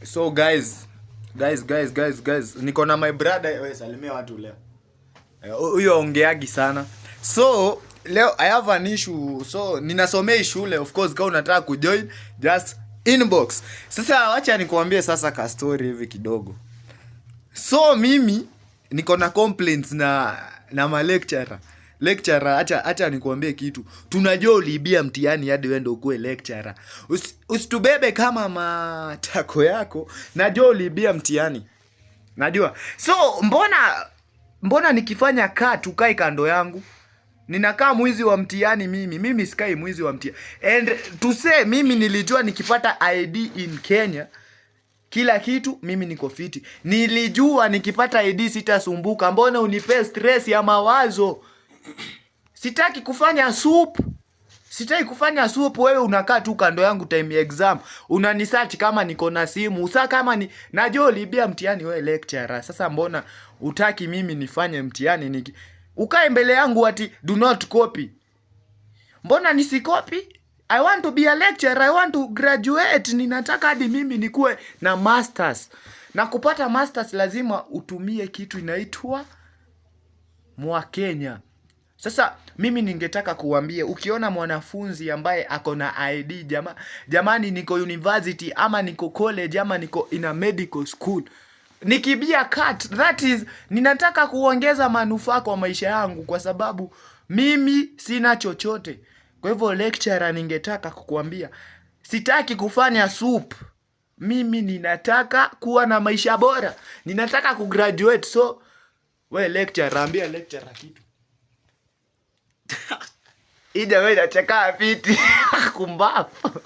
So guys, niko na my brother. Wewe salimia watu leo. Huyo ongeagi sana. So leo I have an issue. So ninasomea shule, of course kama unataka kujoin just inbox. Sasa wacha nikuambie sasa ka story hivi kidogo. So mimi niko na complaints na ma lecturer. Acha nikuambie kitu. Tunajua uliibia mtihani hadi wewe ndio ukue lecturer. Usitubebe kama matako yako. Najua uliibia mtihani. Najua. So mbona nikifanya tukai kando yangu? Ninakaa mwizi wa mtihani mimi. Mimi sikai mwizi wa mtihani. And to say mimi nilijua nikipata ID in Kenya kila kitu mimi niko fiti. Nilijua nikipata ID sitasumbuka. Mbona unipe stress ya mawazo? Sitaki kufanya soup. Wewe unakaa tu kando yangu time exam. Unanisearch kama niko na simu. Usa kama ni najua ulibia mtihani wewe lecturer. Sasa mbona utaki mimi nifanye mtihani ukae mbele yangu ati do not copy? Mbona nisicopy? I want to be a lecturer. I want to graduate. Ninataka hadi mimi nikuwe na masters. Na kupata masters lazima utumie kitu inaitwa Kenya. Sasa mimi ningetaka kuambia, ukiona mwanafunzi ambaye ako na ID jamani, niko university ama niko college ama niko in a medical school, nikibia that is ninataka kuongeza manufaa kwa maisha yangu, kwa sababu mimi sina chochote. Kwa hivyo lecturer, ningetaka kukuambia sitaki kufanya soup. Mimi ninataka kuwa na maisha bora. Ninataka kugraduate. So we lecturer, ambia lecturer kitu. Ija wewe nacheka fiti kumbafu.